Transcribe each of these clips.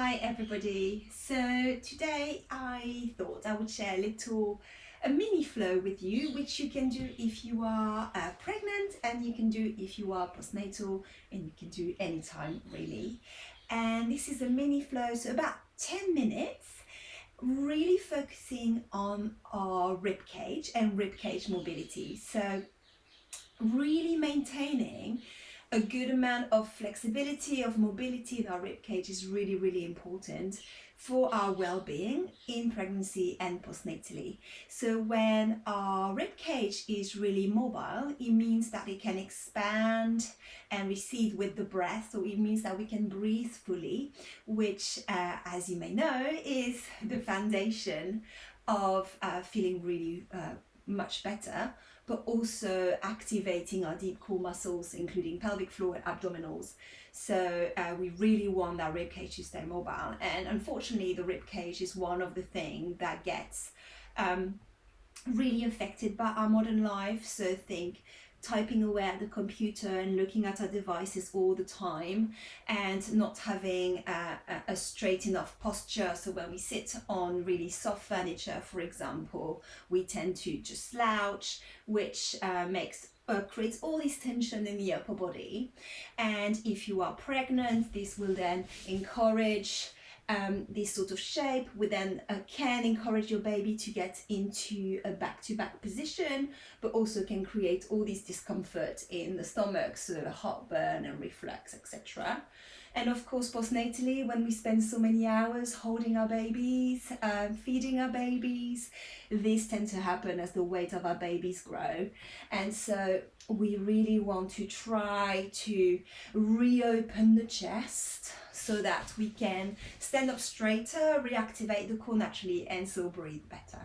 Hi everybody. So today I thought I would share a mini flow with you, which you can do if you are pregnant, and you can do if you are postnatal, and you can do anytime really. And this is a mini flow, so about 10 minutes, really focusing on our rib cage and rib cage mobility. So really maintaining a good amount of flexibility, of mobility in our rib cage is really, really important for our well-being in pregnancy and postnatally. So when our rib cage is really mobile, it means that it can expand and recede with the breath. So it means that we can breathe fully, which, as you may know, is the foundation of feeling really much better, but also activating our deep core muscles, including pelvic floor and abdominals. So we really want our rib cage to stay mobile. And unfortunately, the rib cage is one of the things that gets really affected by our modern life. So think typing away at the computer and looking at our devices all the time, and not having a straight enough posture. So when we sit on really soft furniture, for example, we tend to just slouch, which creates all this tension in the upper body. And if you are pregnant, this will then encourage this sort of shape. We then can encourage your baby to get into a back-to-back position, but also can create all this discomfort in the stomach, so heartburn and reflux, etc. And of course, postnatally, when we spend so many hours holding our babies, feeding our babies, this tends to happen as the weight of our babies grow. And so we really want to try to reopen the chest so that we can stand up straighter, reactivate the core naturally, and so breathe better.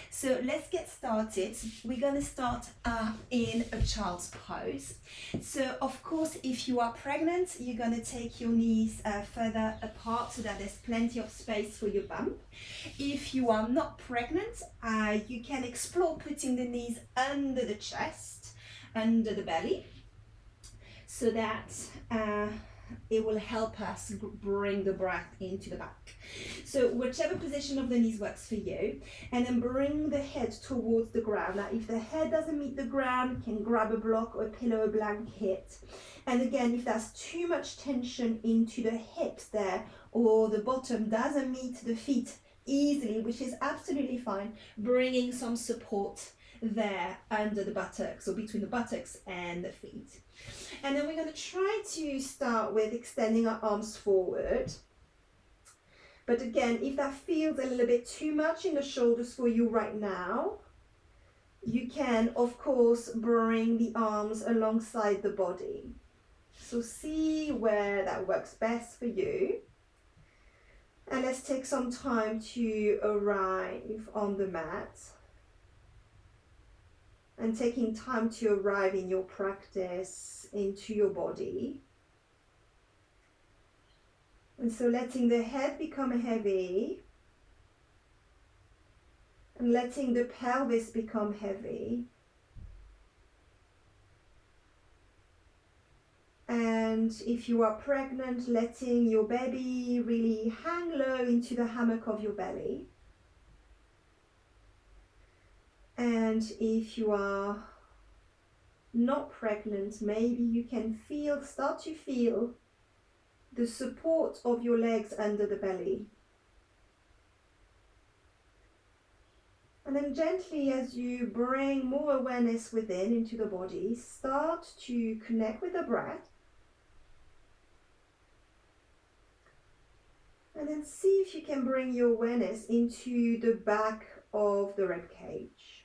So let's get started. We're going to start in a child's pose. So of course, if you are pregnant, you're going to take your knees further apart so that there's plenty of space for your bum. If you are not pregnant, you can explore putting the knees under the chest, under the belly, so that it will help us bring the breath into the back. So whichever position of the knees works for you, and then bring the head towards the ground. Now, if the head doesn't meet the ground, you can grab a block or a pillow or blanket. And again, if there's too much tension into the hips there, or the bottom doesn't meet the feet easily, which is absolutely fine, bringing some support there under the buttocks, or between the buttocks and the feet. And then we're going to try to start with extending our arms forward. But again, if that feels a little bit too much in the shoulders for you right now, you can, of course, bring the arms alongside the body. So see where that works best for you. And let's take some time to arrive on the mat. And taking time to arrive in your practice into your body. And so letting the head become heavy, and letting the pelvis become heavy. And if you are pregnant, letting your baby really hang low into the hammock of your belly. And if you are not pregnant, maybe you can start to feel the support of your legs under the belly. And then gently, as you bring more awareness within into the body, start to connect with the breath. And then see if you can bring your awareness into the back of the rib cage.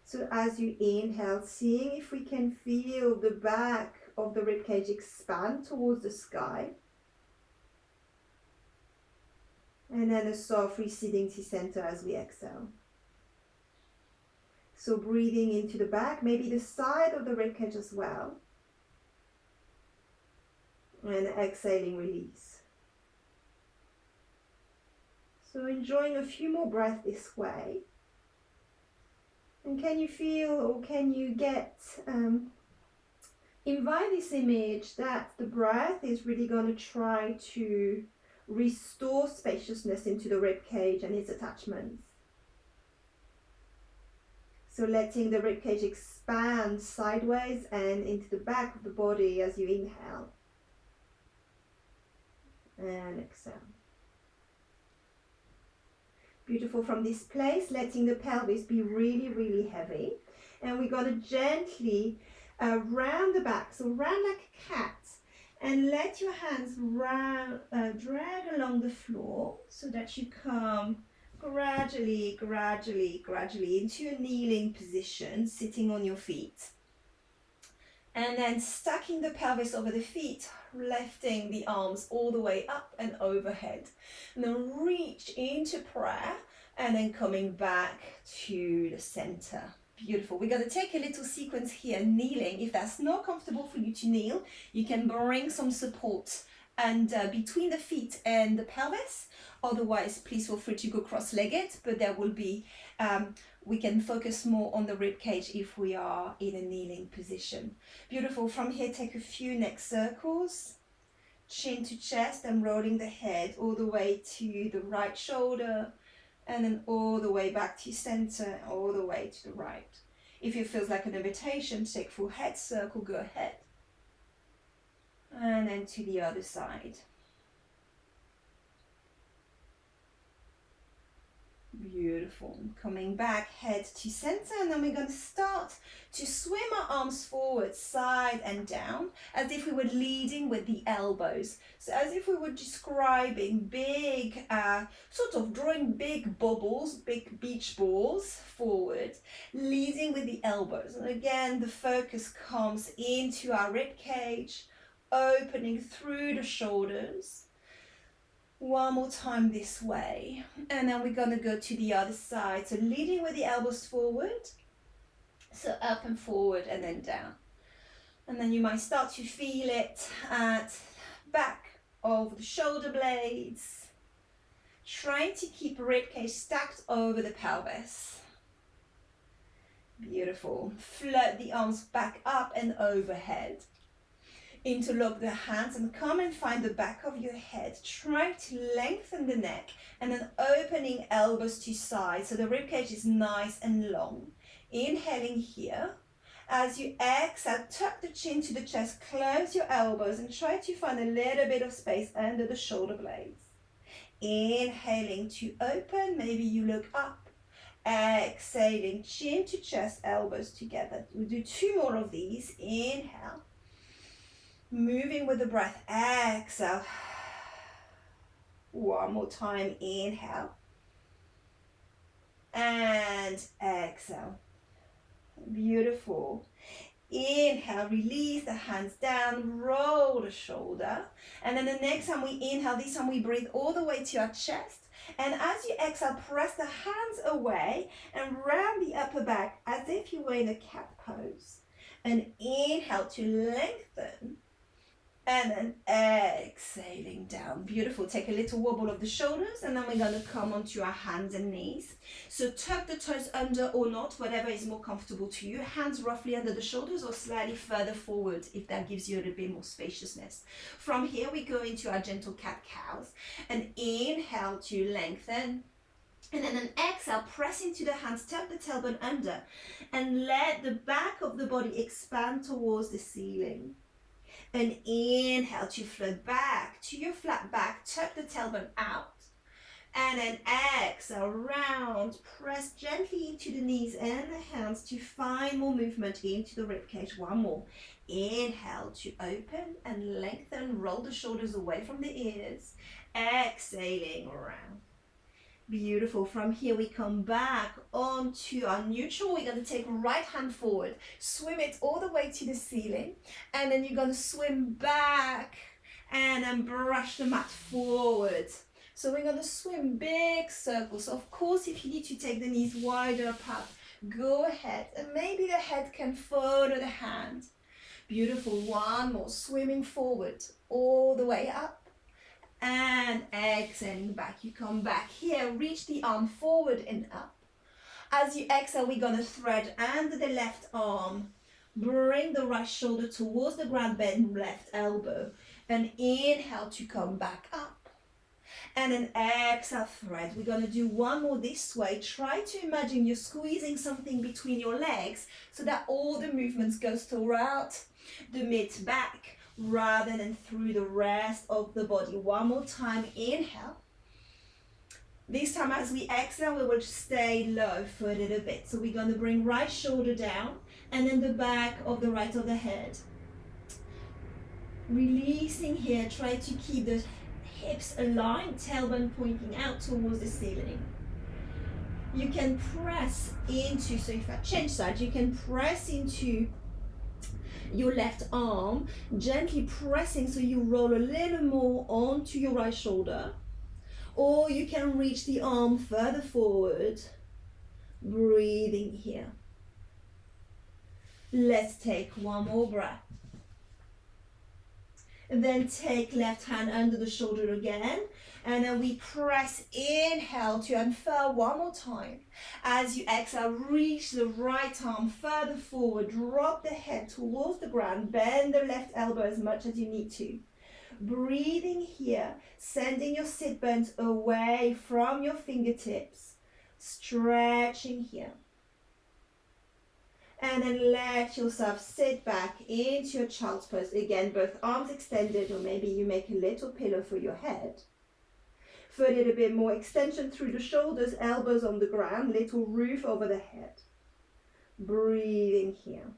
So as you inhale, seeing if we can feel the back of the ribcage expand towards the sky. And then a soft receding to center as we exhale. So breathing into the back, maybe the side of the ribcage as well. And exhaling, release. So enjoying a few more breaths this way. And can you feel, or can you invite this image that the breath is really going to try to restore spaciousness into the rib cage and its attachments. So letting the rib cage expand sideways and into the back of the body as you inhale and exhale. Beautiful. From this place, letting the pelvis be really, really heavy. And we're going to gently round the back, so round like a cat, and let your hands drag along the floor so that you come gradually into a kneeling position, sitting on your feet. And then stacking the pelvis over the feet, lifting the arms all the way up and overhead. And then reach into prayer and then coming back to the center. Beautiful. We're going to take a little sequence here, kneeling. If that's not comfortable for you to kneel, you can bring some support and between the feet and the pelvis. Otherwise, please feel free to go cross-legged, but there will be, we can focus more on the rib cage if we are in a kneeling position. Beautiful. From here, take a few neck circles, chin to chest, and rolling the head all the way to the right shoulder, and then all the way back to center, all the way to the right. If it feels like an invitation, take full head circle, go ahead. And then to the other side. Beautiful. Coming back, head to center, and then we're going to start to swim our arms forward, side and down, as if we were leading with the elbows. So as if we were describing big, sort of drawing big bubbles, big beach balls forward, leading with the elbows. And again, the focus comes into our rib cage, opening through the shoulders. One more time this way, and then we're going to go to the other side. So leading with the elbows forward, so up and forward and then down. And then you might start to feel it at back of the shoulder blades, trying to keep ribcage stacked over the pelvis. Beautiful. Float the arms back up and overhead. Interlock the hands and come and find the back of your head. Try to lengthen the neck and then opening elbows to side so the ribcage is nice and long. Inhaling here. As you exhale, tuck the chin to the chest, close your elbows and try to find a little bit of space under the shoulder blades. Inhaling to open, maybe you look up. Exhaling, chin to chest, elbows together. We'll do 2 more of these. Inhale. Moving with the breath, exhale. One more time, inhale. And exhale. Beautiful. Inhale, release the hands down, roll the shoulder. And then the next time we inhale, this time we breathe all the way to our chest. And as you exhale, press the hands away and round the upper back as if you were in a cat pose. And inhale to lengthen. And then exhaling down. Beautiful. Take a little wobble of the shoulders and then we're going to come onto our hands and knees. So tuck the toes under or not, whatever is more comfortable to you. Hands roughly under the shoulders or slightly further forward if that gives you a little bit more spaciousness. From here we go into our gentle cat-cows. And inhale to lengthen. And then an exhale, press into the hands, tuck the tailbone under and let the back of the body expand towards the ceiling. And inhale to float back to your flat back, tuck the tailbone out. And then exhale, round, press gently into the knees and the hands to find more movement into the ribcage. One more. Inhale to open and lengthen, roll the shoulders away from the ears. Exhaling around. Beautiful. From here we come back onto our neutral. We're going to take right hand forward, swim it all the way to the ceiling, and then you're going to swim back and then brush the mat forward. So we're going to swim big circles. So of course, if you need to take the knees wider apart, go ahead, and maybe the head can follow the hand. Beautiful. One more, swimming forward all the way up. And exhaling back, you come back here, reach the arm forward and up. As you exhale, we're going to thread under the left arm, bring the right shoulder towards the ground, bend left elbow, and inhale to come back up. And then exhale, thread. We're going to do one more this way. Try to imagine you're squeezing something between your legs so that all the movements goes throughout the mid-back rather than through the rest of the body. One more time, inhale. This time as we exhale, we will stay low for a little bit. So we're going to bring right shoulder down and then the back of the right of the head. Releasing here, try to keep the hips aligned, tailbone pointing out towards the ceiling. You can press into, so if I change side, you can press into your left arm, gently pressing so you roll a little more onto your right shoulder. Or you can reach the arm further forward, breathing here. Let's take one more breath. And then take left hand under the shoulder again. And then we press, inhale to unfurl one more time. As you exhale, reach the right arm further forward, drop the head towards the ground, bend the left elbow as much as you need to. Breathing here, sending your sit bones away from your fingertips, stretching here. And then let yourself sit back into your child's pose. Again, both arms extended, or maybe you make a little pillow for your head. For a little bit more extension through the shoulders, elbows on the ground, little roof over the head. Breathing here.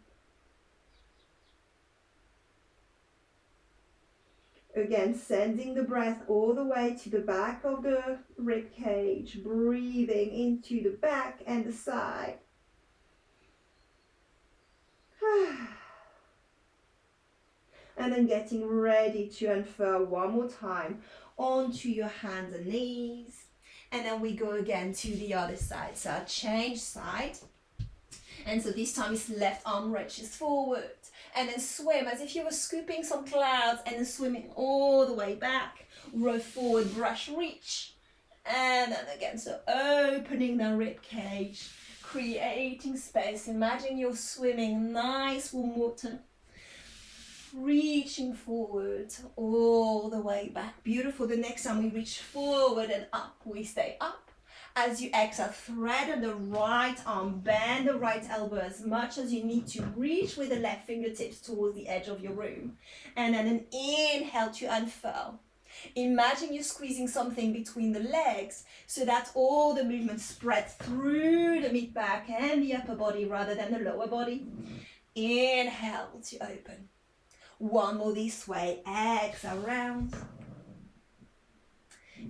Again, sending the breath all the way to the back of the rib cage, breathing into the back and the side. And then getting ready to unfurl one more time onto your hands and knees. And then we go again to the other side. So I change side. And so this time it's left arm reaches forward. And then swim as if you were scooping some clouds and then swimming all the way back. Roll forward, brush, reach. And then again, so opening the rib cage, creating space. Imagine you're swimming nice warm water. Reaching forward all the way back. Beautiful. The next time we reach forward and up, we stay up. As you exhale, thread the right arm, bend the right elbow as much as you need to. Reach with the left fingertips towards the edge of your room. And then an inhale to unfurl. Imagine you're squeezing something between the legs so that all the movement spread through the mid-back and the upper body rather than the lower body. Inhale to open. One more this way. Exhale, round.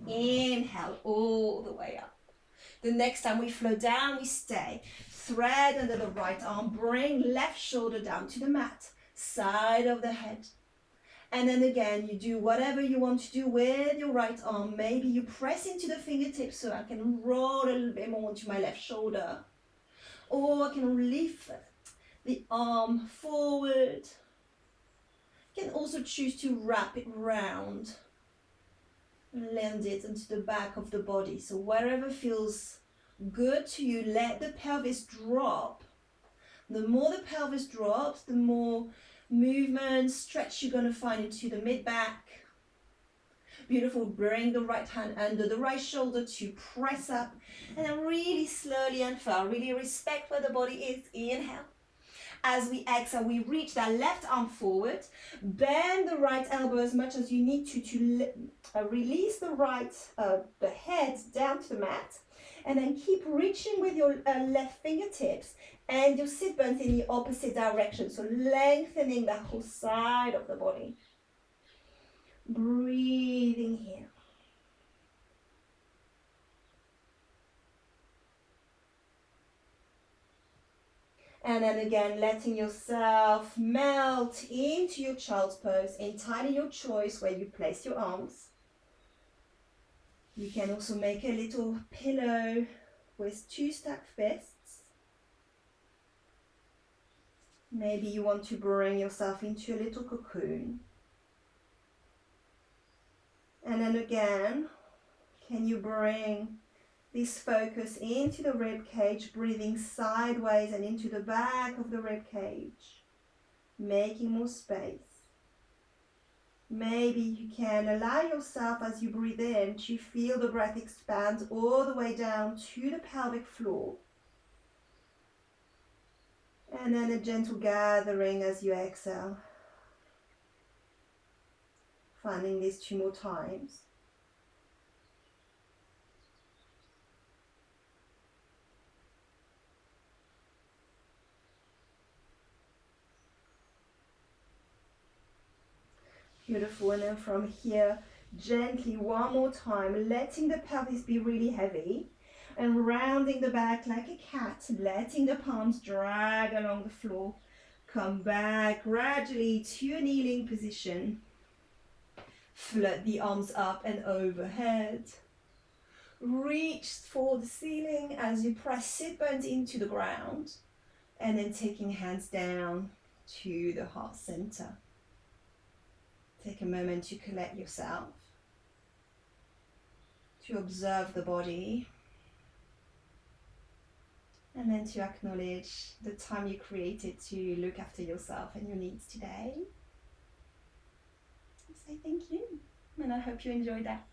Inhale all the way up. The next time we flow down, we stay. Thread under the right arm. Bring left shoulder down to the mat. Side of the head. And then again, you do whatever you want to do with your right arm. Maybe you press into the fingertips so I can roll a little bit more onto my left shoulder. Or I can lift the arm forward. You can also choose to wrap it round. Land it into the back of the body. So wherever feels good to you, let the pelvis drop. The more the pelvis drops, the more movement, stretch you're going to find into the mid-back. Beautiful. Bring the right hand under the right shoulder to press up. And then really slowly unfurl. Really respect where the body is. Inhale. As we exhale, we reach that left arm forward. Bend the right elbow as much as you need to release the head down to the mat. And then keep reaching with your left fingertips and your sit bones in the opposite direction. So lengthening the whole side of the body. Breathing here. And then again, letting yourself melt into your child's pose. Entirely your choice where you place your arms. You can also make a little pillow with 2 stacked fists. Maybe you want to bring yourself into a little cocoon. And then again, can you bring this focus into the rib cage, breathing sideways and into the back of the rib cage, making more space. Maybe you can allow yourself as you breathe in to feel the breath expand all the way down to the pelvic floor. And then a gentle gathering as you exhale. Finding this 2 more times. Beautiful. And then from here, gently 1 more time, letting the pelvis be really heavy and rounding the back like a cat, letting the palms drag along the floor. Come back gradually to a kneeling position. Float the arms up and overhead. Reach for the ceiling as you press sit bones into the ground, and then taking hands down to the heart center. Take a moment to collect yourself, to observe the body, and then to acknowledge the time you created to look after yourself and your needs today. Say thank you, and I hope you enjoyed that.